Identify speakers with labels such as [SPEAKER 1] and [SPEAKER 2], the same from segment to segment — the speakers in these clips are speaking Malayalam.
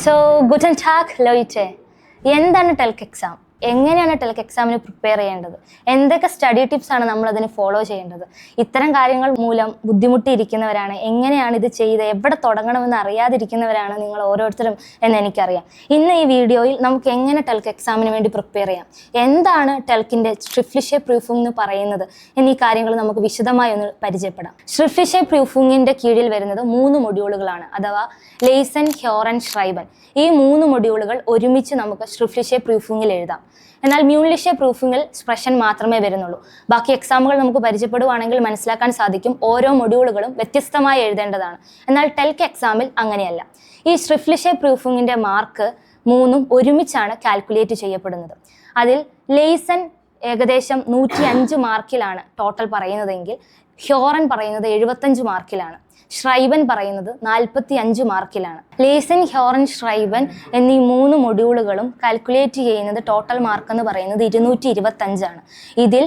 [SPEAKER 1] So ഗുഡൻ tag ലോയിറ്റെ. എന്താണ് ടെൽക്ക് എക്സാം? എങ്ങനെയാണ് ടെൽക്ക് എക്സാമിന് പ്രിപ്പയർ ചെയ്യേണ്ടത്? എന്തൊക്കെ സ്റ്റഡി ടിപ്സ് ആണ് നമ്മൾ അതിന് ഫോളോ ചെയ്യേണ്ടത്? ഇത്തരം കാര്യങ്ങൾ മൂലം ബുദ്ധിമുട്ടിയിരിക്കുന്നവരാണ്, എങ്ങനെയാണ് ഇത് ചെയ്ത് എവിടെ തുടങ്ങണമെന്ന് അറിയാതിരിക്കുന്നവരാണ് നിങ്ങൾ ഓരോരുത്തരും എന്ന് എനിക്കറിയാം. ഇന്ന് ഈ വീഡിയോയിൽ നമുക്ക് എങ്ങനെ ടെൽക്ക് എക്സാമിന് വേണ്ടി പ്രിപ്പയർ ചെയ്യാം, എന്താണ് ടെൽക്കിൻ്റെ ഷ്രിഫ്ലിഷെ പ്രൂഫിംഗ് എന്ന് പറയുന്നത് എന്നീ കാര്യങ്ങൾ നമുക്ക് വിശദമായി ഒന്ന് പരിചയപ്പെടാം. ഷ്രിഫ്ലിഷെ പ്രൂഫിംഗിൻ്റെ കീഴിൽ വരുന്നത് 3 മൊഡ്യൂളുകളാണ്, അഥവാ ലെയ്സൺ, ഹ്യോറൻ, ഷ്രൈബൻ. ഈ 3 മൊഡ്യൂളുകൾ ഒരുമിച്ച് നമുക്ക് ഷ്രിഫ്ലിഷെ പ്രൂഫിംഗിൽ എഴുതാം. എന്നാൽ മ്യൂൺലിഷെ പ്രൂഫിംഗിൽ സ്പ്രഷൻ മാത്രമേ വരുന്നുള്ളൂ. ബാക്കി എക്സാമുകൾ നമുക്ക് പരിചയപ്പെടുവാണെങ്കിൽ മനസ്സിലാക്കാൻ സാധിക്കും, ഓരോ മൊഡ്യൂളുകളും വ്യത്യസ്തമായി എഴുതേണ്ടതാണ്. എന്നാൽ ടെൽക്ക് എക്സാമിൽ അങ്ങനെയല്ല. ഈ ഷ്രിഫ്ലിഷെ പ്രൂഫിംഗിൻ്റെ മാർക്ക് 3ഉം ഒരുമിച്ചാണ് കാൽക്കുലേറ്റ് ചെയ്യപ്പെടുന്നത്. അതിൽ ലെയ്സൺ ഏകദേശം 105 മാർക്കിലാണ് ടോട്ടൽ പറയുന്നതെങ്കിൽ ഹ്യോറൻ പറയുന്നത് 75 മാർക്കിലാണ്. ഷ്രൈബൻ പറയുന്നത് 45 മാർക്കിലാണ്. ലെയ്സൺ, ഹ്യോറൻ, ഷ്രൈബൻ എന്നീ 3 മൊഡ്യൂളുകളും കാൽക്കുലേറ്റ് ചെയ്യുന്നത് ടോട്ടൽ മാർക്ക് എന്ന് പറയുന്നത് 225 ആണ്. ഇതിൽ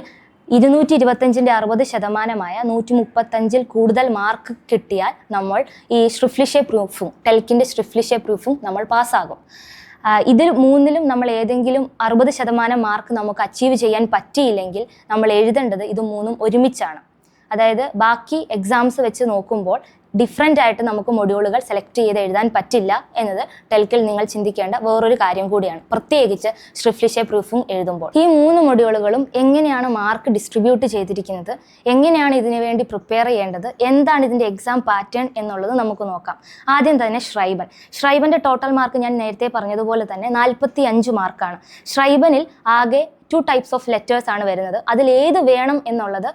[SPEAKER 1] 225ൻ്റെ 60% 135 കൂടുതൽ മാർക്ക് കിട്ടിയാൽ നമ്മൾ ഈ ഷ്രിഫ്ലിഷെ പ്രൂഫും ടെൽക്കിൻ്റെ ഷ്രിഫ്ലിഷെ പ്രൂഫും നമ്മൾ പാസ്സാകും. ഇതിൽ 3ലും നമ്മൾ ഏതെങ്കിലും 60% മാർക്ക് നമുക്ക് അച്ചീവ് ചെയ്യാൻ പറ്റിയില്ലെങ്കിൽ നമ്മൾ എഴുതേണ്ടത് ഇത് 3ഉം ഒരുമിച്ചാണ്. അതായത് ബാക്കി എക്സാംസ് വെച്ച് നോക്കുമ്പോൾ ഡിഫറെൻ്റ് ആയിട്ട് നമുക്ക് മൊഡ്യൂളുകൾ സെലക്ട് ചെയ്ത് എഴുതാൻ പറ്റില്ല എന്നത് ടെൽക്കിൽ നിങ്ങൾ ചിന്തിക്കേണ്ട വേറൊരു കാര്യം കൂടിയാണ്, പ്രത്യേകിച്ച് ഷ്രിഫ്ലിഷെ പ്രൂഫിംഗ് എഴുതുമ്പോൾ. ഈ 3 മൊഡ്യൂളുകളും എങ്ങനെയാണ് മാർക്ക് ഡിസ്ട്രിബ്യൂട്ട് ചെയ്തിരിക്കുന്നത്, എങ്ങനെയാണ് ഇതിനു വേണ്ടി പ്രിപ്പയർ ചെയ്യേണ്ടത്, എന്താണ് ഇതിൻ്റെ എക്സാം പാറ്റേൺ എന്നുള്ളത് നമുക്ക് നോക്കാം. ആദ്യം തന്നെ ഷ്രൈബൻ്റെ ടോട്ടൽ മാർക്ക് ഞാൻ നേരത്തെ പറഞ്ഞതുപോലെ തന്നെ 45 മാർക്കാണ്. ഷ്രൈബനിൽ ആകെ 2 ടൈപ്സ് ഓഫ് ലെറ്റേഴ്സ് ആണ് വരുന്നത്. അതിലേത് വേണം എന്നുള്ളത്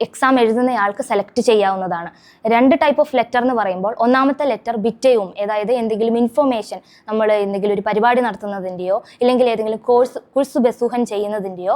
[SPEAKER 1] എക്സാം എഴുതുന്നയാൾക്ക് സെലക്ട് ചെയ്യാവുന്നതാണ്. 2 ടൈപ്പ് ഓഫ് ലെറ്റർ എന്ന് പറയുമ്പോൾ, ഒന്നാമത്തെ ലെറ്റർ ബിറ്റയും, അതായത് എന്തെങ്കിലും ഇൻഫർമേഷൻ, നമ്മൾ എന്തെങ്കിലും ഒരു പരിപാടി നടത്തുന്നതിൻ്റെയോ ഇല്ലെങ്കിൽ ഏതെങ്കിലും കുഴ്സ് ബെസുഹൻ ചെയ്യുന്നതിൻ്റെയോ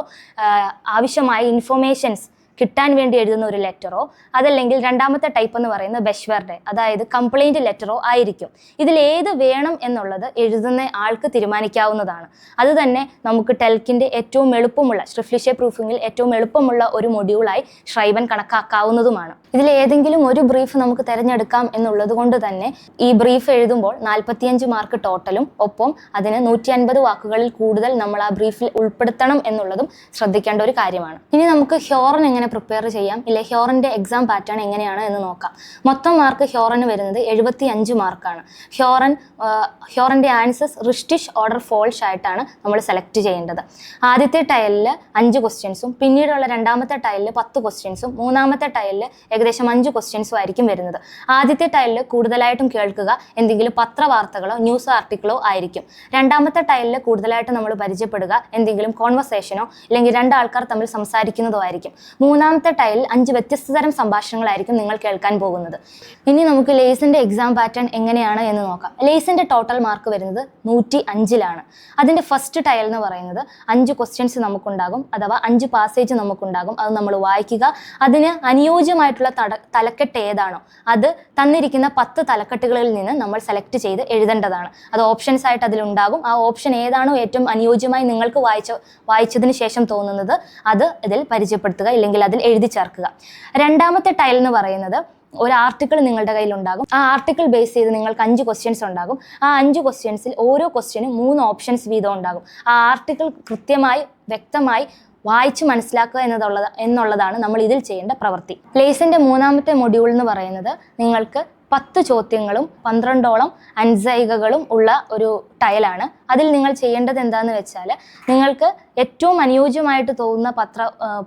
[SPEAKER 1] ആവശ്യമായ ഇൻഫർമേഷൻസ് കിട്ടാൻ വേണ്ടി എഴുതുന്ന ഒരു ലെറ്ററോ, അതല്ലെങ്കിൽ രണ്ടാമത്തെ ടൈപ്പ് എന്ന് പറയുന്നത് ബെഷ്വറുടെ, അതായത് കംപ്ലൈൻറ്റ് ലെറ്ററോ ആയിരിക്കും. ഇതിലേത് വേണം എന്നുള്ളത് എഴുതുന്ന ആൾക്ക് തീരുമാനിക്കാവുന്നതാണ്. അത് തന്നെ നമുക്ക് ടെൽക്കിൻ്റെ ഏറ്റവും എളുപ്പമുള്ള, ഷ്രിഫ്ലിഷെ പ്രൂഫിംഗിൽ ഏറ്റവും എളുപ്പമുള്ള ഒരു മൊഡ്യൂളായി ഷ്രൈബൻ കണക്കാക്കാവുന്നതുമാണ്. ഇതിലേതെങ്കിലും ഒരു ബ്രീഫ് നമുക്ക് തിരഞ്ഞെടുക്കാം എന്നുള്ളത് കൊണ്ട് തന്നെ ഈ ബ്രീഫ് എഴുതുമ്പോൾ 45 മാർക്ക് ടോട്ടലും ഒപ്പം അതിന് 150 വാക്കുകളിൽ കൂടുതൽ നമ്മൾ ആ ബ്രീഫിൽ ഉൾപ്പെടുത്തണം എന്നുള്ളതും ശ്രദ്ധിക്കേണ്ട ഒരു കാര്യമാണ്. ഇനി നമുക്ക് ഹ്യോറൻ എങ്ങനെ പ്രിപ്പയർ ചെയ്യാം, ഇല്ലേ ഹ്യോറൻ്റെ എക്സാം പാറ്റേൺ എങ്ങനെയാണ് എന്ന് നോക്കാം. മൊത്തം മാർക്ക് ഹ്യോറന് വരുന്നത് 75 മാർക്കാണ്. ഹ്യോറൻ്റെ ആൻസേഴ്സ് റിഷ്ടിഷ് ഓർഡർ ഫോൾഷ് ആയിട്ടാണ് നമ്മൾ സെലക്ട് ചെയ്യേണ്ടത്. ആദ്യത്തെ ടൈലിൽ 5 ക്വസ്റ്റ്യൻസും പിന്നീടുള്ള രണ്ടാമത്തെ ടൈലിൽ 10 ക്വസ്റ്റ്യൻസും മൂന്നാമത്തെ ടൈലിൽ ഏകദേശം 5 ക്വസ്റ്റ്യൻസും ആയിരിക്കും വരുന്നത്. ആദ്യത്തെ ടൈലിൽ കൂടുതലായിട്ടും കേൾക്കുക എന്തെങ്കിലും പത്രവാർത്തകളോ ന്യൂസ് ആർട്ടിക്കിളോ ആയിരിക്കും. രണ്ടാമത്തെ ടൈലിൽ കൂടുതലായിട്ട് നമ്മൾ പരിചയപ്പെടുക എന്തെങ്കിലും കോൺവെർസേഷനോ അല്ലെങ്കിൽ 2 ആൾക്കാർ തമ്മിൽ സംസാരിക്കുന്നതോ ആയിരിക്കും. മൂന്നാമത്തെ ടൈലിൽ 5 വ്യത്യസ്ത തരം സംഭാഷണങ്ങളായിരിക്കും നിങ്ങൾ കേൾക്കാൻ പോകുന്നത്. ഇനി നമുക്ക് ലെയ്സൻ്റെ എക്സാം പാറ്റേൺ എങ്ങനെയാണ് എന്ന് നോക്കാം. ലെയ്സൻ്റെ ടോട്ടൽ മാർക്ക് വരുന്നത് 105ലാണ്. അതിൻ്റെ ഫസ്റ്റ് ടൈൽ എന്ന് പറയുന്നത് 5 ക്വസ്റ്റ്യൻസ് നമുക്കുണ്ടാകും, അഥവാ 5 പാസേജ് നമുക്കുണ്ടാകും. അത് നമ്മൾ വായിക്കുക. അതിന് അനുയോജ്യമായിട്ടുള്ള തലക്കെട്ട് ഏതാണോ അത് തന്നിരിക്കുന്ന 10 തലക്കെട്ടുകളിൽ നിന്ന് നമ്മൾ സെലക്ട് ചെയ്ത് എഴുതേണ്ടതാണ്. അത് ഓപ്ഷൻസ് ആയിട്ട് അതിലുണ്ടാകും. ആ ഓപ്ഷൻ ഏതാണോ ഏറ്റവും അനുയോജ്യമായി നിങ്ങൾക്ക് വായിച്ചതിന് ശേഷം തോന്നുന്നത് അത് ഇതിൽ പരിചയപ്പെടുത്തുക, ഇല്ലെങ്കിൽ അതിൽ എഴുതി ചേർക്കുക. രണ്ടാമത്തെ ടൈൽ എന്ന് പറയുന്നത് ഒരു ആർട്ടിക്കിൾ നിങ്ങളുടെ കയ്യിലുണ്ടാകും. ആ ആർട്ടിക്കിൾ ബേസ് ചെയ്ത് നിങ്ങൾക്ക് 5 ക്വസ്റ്റ്യൻസ് ഉണ്ടാകും. ആ 5 ക്വസ്റ്റ്യൻസിൽ ഓരോ ക്വസ്റ്റ്യനും 3 ഓപ്ഷൻസ് വീതം ഉണ്ടാകും. ആ ആർട്ടിക്കിൾ കൃത്യമായി വ്യക്തമായി വായിച്ച് മനസ്സിലാക്കുക എന്നുള്ളതാണ് നമ്മൾ ഇതിൽ ചെയ്യേണ്ട പ്രവൃത്തി. ലെയ്സൻ്റെ മൂന്നാമത്തെ മൊഡ്യൂൾ എന്ന് പറയുന്നത് നിങ്ങൾക്ക് 10 ചോദ്യങ്ങളും 12ഓളം അൻസൈകകളും ഉള്ള ഒരു ടൈലാണ്. അതിൽ നിങ്ങൾ ചെയ്യേണ്ടത് എന്താണെന്ന് വെച്ചാൽ, നിങ്ങൾക്ക് ഏറ്റവും അനുയോജ്യമായിട്ട് തോന്നുന്ന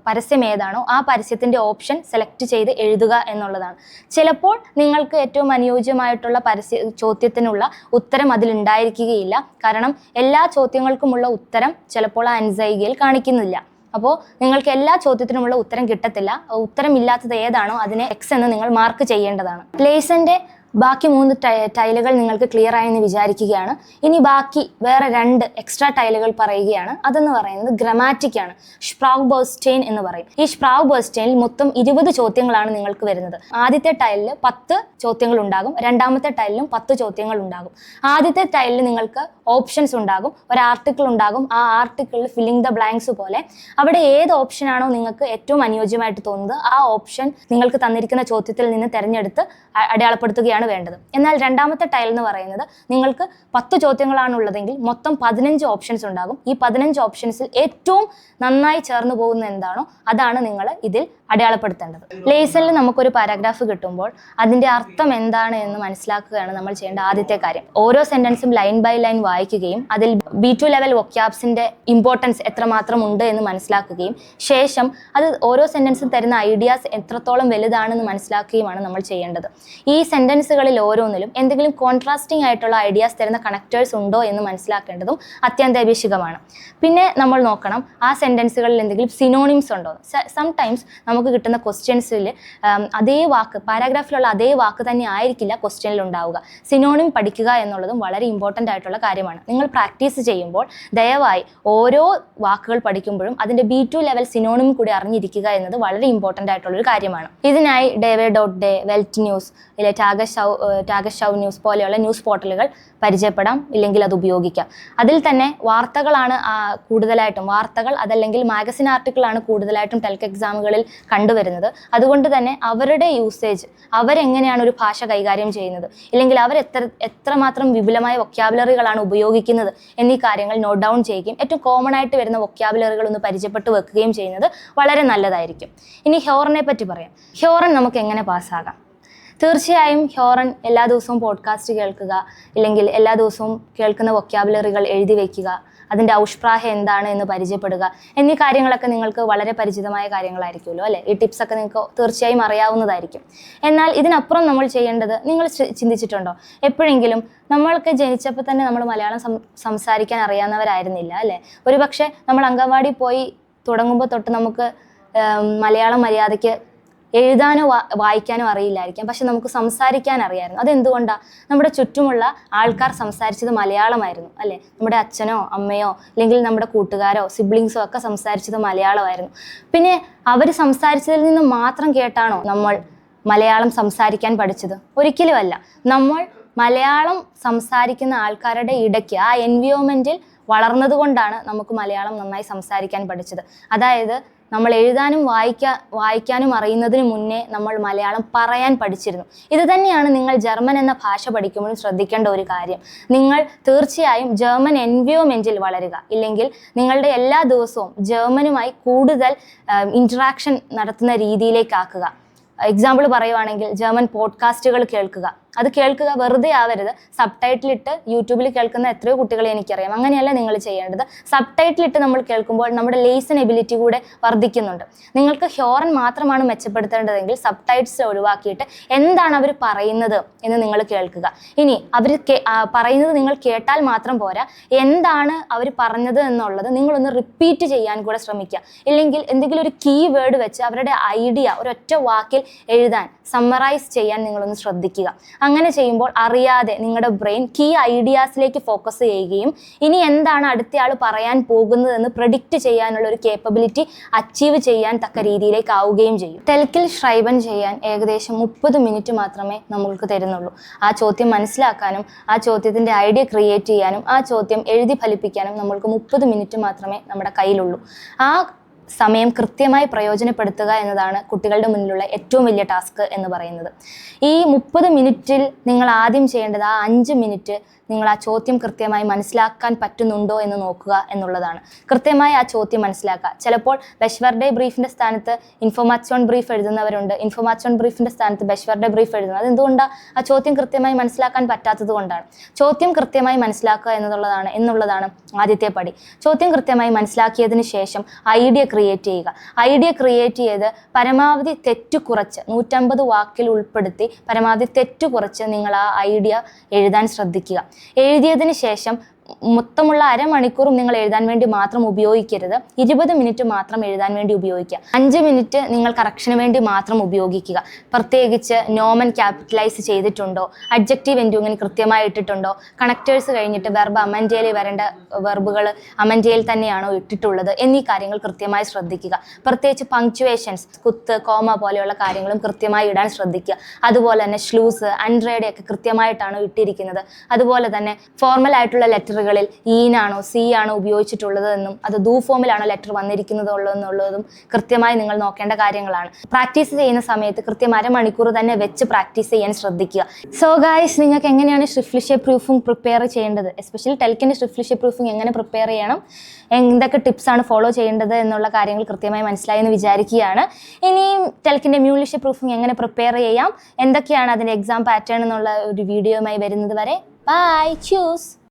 [SPEAKER 1] പരസ്യം ഏതാണോ ആ പരസ്യത്തിൻ്റെ ഓപ്ഷൻ സെലക്ട് ചെയ്ത് എഴുതുക എന്നുള്ളതാണ്. ചിലപ്പോൾ നിങ്ങൾക്ക് ഏറ്റവും അനുയോജ്യമായിട്ടുള്ള ചോദ്യത്തിനുള്ള ഉത്തരം അതിലുണ്ടായിരിക്കുകയില്ല. കാരണം എല്ലാ ചോദ്യങ്ങൾക്കുമുള്ള ഉത്തരം ചിലപ്പോൾ ആ അൻസൈകയിൽ കാണിക്കുന്നില്ല. അപ്പോൾ നിങ്ങൾക്ക് എല്ലാ ചോദ്യത്തിനുമുള്ള ഉത്തരം കിട്ടത്തില്ല. ഉത്തരമില്ലാത്തത് ഏതാണോ അതിനെ X എന്ന് നിങ്ങൾ മാർക്ക് ചെയ്യേണ്ടതാണ്. ലെയ്സൻ്റെ ബാക്കി 3 ടൈലുകൾ നിങ്ങൾക്ക് ക്ലിയർ ആയെന്ന് വിചാരിക്കുകയാണ്. ഇനി ബാക്കി വേറെ 2 എക്സ്ട്രാ ടൈലുകൾ പറയുകയാണ്. അതെന്ന് പറയുന്നത് ഗ്രമാറ്റിക്കാണ്. സ്പ്രാവ് ബേർസ്റ്റെയിൻ എന്ന് പറയും. ഈ സ്പ്രാവ് ബേർസ്റ്റെയിനിൽ മൊത്തം 20 ചോദ്യങ്ങളാണ് നിങ്ങൾക്ക് വരുന്നത്. ആദ്യത്തെ ടൈലിൽ 10 ചോദ്യങ്ങൾ ഉണ്ടാകും, രണ്ടാമത്തെ ടൈലിലും 10 ചോദ്യങ്ങൾ ഉണ്ടാകും. ആദ്യത്തെ ടൈലിൽ നിങ്ങൾക്ക് ഓപ്ഷൻസ് ഉണ്ടാകും, ഒരു ആർട്ടിക്കിൾ ഉണ്ടാകും. ആ ആർട്ടിക്കിളിൽ ഫില്ലിംഗ് ദ ബ്ലാങ്ക്സ് പോലെ അവിടെ ഏത് ഓപ്ഷനാണോ നിങ്ങൾക്ക് ഏറ്റവും അനുയോജ്യമായിട്ട് തോന്നുന്നത് ആ ഓപ്ഷൻ നിങ്ങൾക്ക് തന്നിരിക്കുന്ന ചോദ്യത്തിൽ നിന്ന് തിരഞ്ഞെടുത്ത് അടയാളപ്പെടുത്തുകയാണ് വേണ്ടത്. എന്നാൽ രണ്ടാമത്തെ ടൈൽ എന്ന് പറയുന്നത് നിങ്ങൾക്ക് 10 ചോദ്യങ്ങളാണ് ഉള്ളതെങ്കിൽ മൊത്തം 15 ഓപ്ഷൻസ് ഉണ്ടാകും. ഈ 15 ഓപ്ഷൻസിൽ ഏറ്റവും നന്നായി ചേർന്ന് പോകുന്ന എന്താണോ അതാണ് നിങ്ങൾ ഇതിൽ അടയാളപ്പെടുത്തേണ്ടത്. ലേസണിൽ നമുക്കൊരു പാരാഗ്രാഫ് കിട്ടുമ്പോൾ അതിന്റെ അർത്ഥം എന്താണ് എന്ന് മനസ്സിലാക്കുകയാണ് നമ്മൾ ചെയ്യേണ്ട ആദ്യത്തെ കാര്യം. ഓരോ സെന്റൻസും ലൈൻ ബൈ ലൈൻ വായിക്കുകയും അതിൽ B2 ലെവൽ വൊക്കാബ്സിന്റെ ഇമ്പോർട്ടൻസ് എത്രമാത്രം ഉണ്ട് എന്ന് മനസ്സിലാക്കുകയും ശേഷം അത് ഓരോ സെന്റൻസും തരുന്ന ഐഡിയാസ് എത്രത്തോളം വലുതാണെന്ന് മനസ്സിലാക്കുകയുമാണ് നമ്മൾ ചെയ്യേണ്ടത്. ഈ സെന്റൻസുകളിൽ ഓരോന്നിലും എന്തെങ്കിലും കോൺട്രാസ്റ്റിംഗ് ആയിട്ടുള്ള ഐഡിയാസ് തരുന്ന കണക്ടേഴ്സ് ഉണ്ടോ എന്ന് മനസ്സിലാക്കേണ്ടതും അത്യന്താപേക്ഷികമാണ്. പിന്നെ നമ്മൾ നോക്കണം ആ സെന്റൻസുകളിൽ എന്തെങ്കിലും സിനോണിംസ് ഉണ്ടോ. സംടൈംസ് നമുക്ക് കിട്ടുന്ന ക്വസ്റ്റ്യൻസിൽ അതേ വാക്ക് പാരാഗ്രാഫിലുള്ള അതേ വാക്ക് തന്നെ ആയിരിക്കില്ല ക്വസ്റ്റ്യനിൽ ഉണ്ടാവുക. സിനോണിം പഠിക്കുക എന്നുള്ളതും വളരെ ഇമ്പോർട്ടൻ്റ് ആയിട്ടുള്ള കാര്യമാണ്. നിങ്ങൾ പ്രാക്ടീസ് ചെയ്യുമ്പോൾ ദയവായി ഓരോ വാക്കുകൾ പഠിക്കുമ്പോഴും അതിൻ്റെ B2 ലെവൽ സിനോണിം കൂടി അറിഞ്ഞിരിക്കുക എന്നത് വളരെ ഇമ്പോർട്ടൻ്റ് ആയിട്ടുള്ളൊരു കാര്യമാണ്. ഇതിനായി DayWay.day, വെൽറ്റ് ന്യൂസ്, ഇല്ലെ ടാഗഷൗ ന്യൂസ് പോലെയുള്ള ന്യൂസ് പോർട്ടലുകൾ പരിചയപ്പെടാം, ഇല്ലെങ്കിൽ അത് ഉപയോഗിക്കാം. അതിൽ തന്നെ വാർത്തകളാണ് കൂടുതലായിട്ടും അതല്ലെങ്കിൽ മാഗസിൻ ആർട്ടിക്കിളാണ് കൂടുതലായിട്ടും ടെൽക്ക് എക്സാമുകളിൽ കണ്ടുവരുന്നത്. അതുകൊണ്ട് തന്നെ അവരുടെ യൂസേജ്, അവരെങ്ങനെയാണ് ഒരു ഭാഷ കൈകാര്യം ചെയ്യുന്നത്, ഇല്ലെങ്കിൽ അവർ എത്രമാത്രം വിപുലമായ വൊക്കാബുലറികളാണ് ഉപയോഗിക്കുന്നത് എന്നീ കാര്യങ്ങൾ നോട്ട് ഡൗൺ ചെയ്യുകയും ഏറ്റവും കോമൺ ആയിട്ട് വരുന്ന വൊക്കാബുലറികൾ ഒന്ന് പരിചയപ്പെട്ട് വെക്കുകയും ചെയ്യുന്നത് വളരെ നല്ലതായിരിക്കും. ഇനി ഹ്യോറനെ പറ്റി പറയാം. ഹ്യോറൻ നമുക്ക് എങ്ങനെ പാസ്സാകാം? തീർച്ചയായും ഹ്യോറൻ എല്ലാ ദിവസവും പോഡ്കാസ്റ്റ് കേൾക്കുക, ഇല്ലെങ്കിൽ എല്ലാ ദിവസവും കേൾക്കുന്ന വൊക്കാബുലറികൾ എഴുതി വയ്ക്കുക, അതിൻ്റെ ഔഷ്പ്രാഹ എന്താണ് എന്ന് പരിചയപ്പെടുക എന്നീ കാര്യങ്ങളൊക്കെ നിങ്ങൾക്ക് വളരെ പരിചിതമായ കാര്യങ്ങളായിരിക്കുമല്ലോ അല്ലേ. ഈ ടിപ്സൊക്കെ നിങ്ങൾക്ക് തീർച്ചയായും അറിയാവുന്നതായിരിക്കും. എന്നാൽ ഇതിനപ്പുറം നമ്മൾ ചെയ്യേണ്ടത്, നിങ്ങൾ ചിന്തിച്ചിട്ടുണ്ടോ എപ്പോഴെങ്കിലും നമ്മൾക്ക് ജനിച്ചപ്പോൾ തന്നെ നമ്മൾ മലയാളം സംസാരിക്കാൻ അറിയാവുന്നവരായിരുന്നില്ല അല്ലേ? ഒരുപക്ഷെ നമ്മൾ അംഗൻവാടി പോയി തുടങ്ങുമ്പോൾ തൊട്ട് നമുക്ക് മലയാളം മര്യാദയ്ക്ക് എഴുതാനോ വായിക്കാനോ അറിയില്ലായിരിക്കാം, പക്ഷെ നമുക്ക് സംസാരിക്കാൻ അറിയാമായിരുന്നു. അതെന്തുകൊണ്ടാണ്? നമ്മുടെ ചുറ്റുമുള്ള ആൾക്കാർ സംസാരിച്ചത് മലയാളമായിരുന്നു അല്ലേ. നമ്മുടെ അച്ഛനോ അമ്മയോ അല്ലെങ്കിൽ നമ്മുടെ കൂട്ടുകാരോ സിബ്ലിങ്സോ ഒക്കെ സംസാരിച്ചത് മലയാളമായിരുന്നു. പിന്നെ അവർ സംസാരിച്ചതിൽ നിന്ന് മാത്രം കേട്ടാണോ നമ്മൾ മലയാളം സംസാരിക്കാൻ പഠിച്ചത്? ഒരിക്കലുമല്ല. നമ്മൾ മലയാളം സംസാരിക്കുന്ന ആൾക്കാരുടെ ഇടയ്ക്ക് ആ എൻവയോൺമെൻറ്റിൽ വളർന്നതുകൊണ്ടാണ് നമുക്ക് മലയാളം നന്നായി സംസാരിക്കാൻ പഠിച്ചത്. അതായത് നമ്മൾ എഴുതാനും വായിക്കാനും അറിയുന്നതിന് മുന്നേ നമ്മൾ മലയാളം പറയാൻ പഠിച്ചിരുന്നു. ഇത് തന്നെയാണ് നിങ്ങൾ ജർമ്മൻ എന്ന ഭാഷ പഠിക്കുമ്പോഴും ശ്രദ്ധിക്കേണ്ട ഒരു കാര്യം. നിങ്ങൾ തീർച്ചയായും ജർമ്മൻ എൻവയോൺമെൻറ്റിൽ വളരുക, ഇല്ലെങ്കിൽ നിങ്ങളുടെ എല്ലാ ദിവസവും ജർമ്മനുമായി കൂടുതൽ ഇൻറ്ററാക്ഷൻ നടത്തുന്ന രീതിയിലേക്കാക്കുക. എക്സാമ്പിൾ പറയുവാണെങ്കിൽ ജർമ്മൻ പോഡ്കാസ്റ്റുകൾ കേൾക്കുക. അത് കേൾക്കുക, വെറുതെ ആവരുത്. സബ് ടൈറ്റിലിട്ട് യൂട്യൂബിൽ കേൾക്കുന്ന എത്രയോ കുട്ടികളെ എനിക്കറിയാം. അങ്ങനെയല്ല നിങ്ങൾ ചെയ്യേണ്ടത്. സബ് ടൈറ്റിലിട്ട് നമ്മൾ കേൾക്കുമ്പോൾ നമ്മുടെ ലേസൺ എബിലിറ്റി കൂടെ വർദ്ധിക്കുന്നുണ്ട്. നിങ്ങൾക്ക് ഹ്യോറൻ മാത്രമാണ് മെച്ചപ്പെടുത്തേണ്ടതെങ്കിൽ സബ് ടൈറ്റ്സ് ഒഴിവാക്കിയിട്ട് എന്താണ് അവർ പറയുന്നത് എന്ന് നിങ്ങൾ കേൾക്കുക. ഇനി അവർ പറയുന്നത് നിങ്ങൾ കേട്ടാൽ മാത്രം പോരാ, എന്താണ് അവർ പറഞ്ഞത് എന്നുള്ളത് നിങ്ങളൊന്ന് റിപ്പീറ്റ് ചെയ്യാൻ കൂടെ ശ്രമിക്കുക. ഇല്ലെങ്കിൽ എന്തെങ്കിലും ഒരു കീ വേർഡ് വെച്ച് അവരുടെ ഐഡിയ ഒരൊറ്റ വാക്കിൽ എഴുതാൻ, സമ്മറൈസ് ചെയ്യാൻ നിങ്ങളൊന്ന് ശ്രദ്ധിക്കുക. അങ്ങനെ ചെയ്യുമ്പോൾ അറിയാതെ നിങ്ങളുടെ ബ്രെയിൻ കീ ഐഡിയാസിലേക്ക് ഫോക്കസ് ചെയ്യുകയും ഇനി എന്താണ് അടുത്തയാൾ പറയാൻ പോകുന്നതെന്ന് പ്രെഡിക്റ്റ് ചെയ്യാനുള്ള ഒരു കേപ്പബിലിറ്റി അച്ചീവ് ചെയ്യാൻ തക്ക രീതിയിലേക്ക് ആവുകയും ചെയ്യും. ടെൽക്കിൽ ഷ്രൈബൻ ചെയ്യാൻ ഏകദേശം 30 മിനിറ്റ് മാത്രമേ നമ്മൾക്ക് തരുന്നുള്ളൂ. ആ ചോദ്യം മനസ്സിലാക്കാനും ആ ചോദ്യത്തിൻ്റെ ഐഡിയ ക്രിയേറ്റ് ചെയ്യാനും ആ ചോദ്യം എഴുതി ഫലിപ്പിക്കാനും നമ്മൾക്ക് 30 മിനിറ്റ് മാത്രമേ നമ്മുടെ കയ്യിലുള്ളൂ. ആ സമയം കൃത്യമായി പ്രയോജനപ്പെടുത്തുക എന്നതാണ് കുട്ടികളുടെ മുന്നിലുള്ള ഏറ്റവും വലിയ ടാസ്ക് എന്ന് പറയുന്നത്. ഈ 30 മിനിറ്റിൽ നിങ്ങൾ ആദ്യം ചെയ്യേണ്ടത് ആ 5 മിനിറ്റ് നിങ്ങൾ ആ ചോദ്യം കൃത്യമായി മനസ്സിലാക്കാൻ പറ്റുന്നുണ്ടോ എന്ന് നോക്കുക എന്നുള്ളതാണ്. കൃത്യമായി ആ ചോദ്യം മനസ്സിലാക്കുക. ചിലപ്പോൾ ബെഷ്വർഡേ ബ്രീഫിൻ്റെ സ്ഥാനത്ത് ഇൻഫോർമാച്ചോൺ ബ്രീഫ് എഴുതുന്നവരുണ്ട്, ഇൻഫോർമാച്ചോൺ ബ്രീഫിൻ്റെ സ്ഥാനത്ത് ബെഷ്വർഡേ ബ്രീഫ് എഴുതുന്നത്. അതെന്തുകൊണ്ടാണ്? ആ ചോദ്യം കൃത്യമായി മനസ്സിലാക്കാൻ പറ്റാത്തത് കൊണ്ടാണ്. ചോദ്യം കൃത്യമായി മനസ്സിലാക്കുക എന്നുള്ളതാണ് ആദ്യത്തെ പടി. ചോദ്യം കൃത്യമായി മനസ്സിലാക്കിയതിന് ശേഷം ഐഡിയ ക്രിയേറ്റ് ചെയ്യുക. ഐഡിയ ക്രിയേറ്റ് ചെയ്ത് പരമാവധി തെറ്റു കുറച്ച് 150 വാക്കിൽ ഉൾപ്പെടുത്തി പരമാവധി തെറ്റു കുറച്ച് നിങ്ങൾ ആ ഐഡിയ എഴുതാൻ ശ്രദ്ധിക്കുക. എഴുതിയതിന് ശേഷം മൊത്തമുള്ള അരമണിക്കൂറും നിങ്ങൾ എഴുതാൻ വേണ്ടി മാത്രം ഉപയോഗിക്കരുത്. 20 മിനിറ്റ് മാത്രം എഴുതാൻ വേണ്ടി ഉപയോഗിക്കുക. 5 മിനിറ്റ് നിങ്ങൾ കറക്ഷന് വേണ്ടി മാത്രം ഉപയോഗിക്കുക. പ്രത്യേകിച്ച് നോമൻ ക്യാപിറ്റലൈസ് ചെയ്തിട്ടുണ്ടോ, അഡ്ജക്റ്റീവ് എൻഡ്യൂങ്ങിന് കൃത്യമായി ഇട്ടിട്ടുണ്ടോ, കണക്റ്റേഴ്സ് കഴിഞ്ഞിട്ട് വെർബ് അമൻറ്റയിൽ വരേണ്ട വെർബുകൾ അമൻറ്റയിൽ തന്നെയാണോ ഇട്ടിട്ടുള്ളത് എന്നീ കാര്യങ്ങൾ കൃത്യമായി ശ്രദ്ധിക്കുക. പ്രത്യേകിച്ച് പങ്ക്ച്വേഷൻസ്, കുത്ത്, കോമ പോലെയുള്ള കാര്യങ്ങളും കൃത്യമായി ഇടാൻ ശ്രദ്ധിക്കുക. അതുപോലെ തന്നെ ഷ്ലൂസ്, അൺറേഡ് ഒക്കെ കൃത്യമായിട്ടാണോ ഇട്ടിരിക്കുന്നത്. അതുപോലെ തന്നെ ഫോർമൽ ആയിട്ടുള്ള ലെറ്റർ ലെറ്ററുകളിൽ ഈനാണോ സി ആണോ ഉപയോഗിച്ചിട്ടുള്ളത് എന്നും അത് ദൂ ഫോമിലാണോ ലെറ്റർ വന്നിരിക്കുന്നതുള്ളതെന്നുള്ളതും കൃത്യമായി നിങ്ങൾ നോക്കേണ്ട കാര്യങ്ങളാണ്. പ്രാക്ടീസ് ചെയ്യുന്ന സമയത്ത് കൃത്യം അരമണിക്കൂർ തന്നെ വെച്ച് പ്രാക്ടീസ് ചെയ്യാൻ ശ്രദ്ധിക്കുക. സോ ഗായ്സ്, നിങ്ങൾക്ക് എങ്ങനെയാണ് ഷ്രിഫ്റ്റ്ലിഷേ പ്രൂഫിംഗ് പ്രിപ്പയർ ചെയ്യേണ്ടത്, എസ്പെഷ്യലി ടെൽക്കിൻ്റെ ഷ്രിഫ്റ്റ്ലിഷേ പ്രൂഫിംഗ് എങ്ങനെ പ്രിപ്പയർ ചെയ്യണം, എന്തൊക്കെ ടിപ്സാണ് ഫോളോ ചെയ്യേണ്ടത് എന്നുള്ള കാര്യങ്ങൾ കൃത്യമായി മനസ്സിലായി എന്ന് വിചാരിക്കുകയാണ്. ഇനിയും ടെൽക്കിൻ്റെ മ്യൂളിഷേ പ്രൂഫിംഗ് എങ്ങനെ പ്രിപ്പയർ ചെയ്യാം, എന്തൊക്കെയാണ് അതിൻ്റെ എക്സാം പാറ്റേൺ എന്നുള്ള ഒരു വീഡിയോയുമായി വരുന്നത് വരെ ബൈ, ചൂസ്.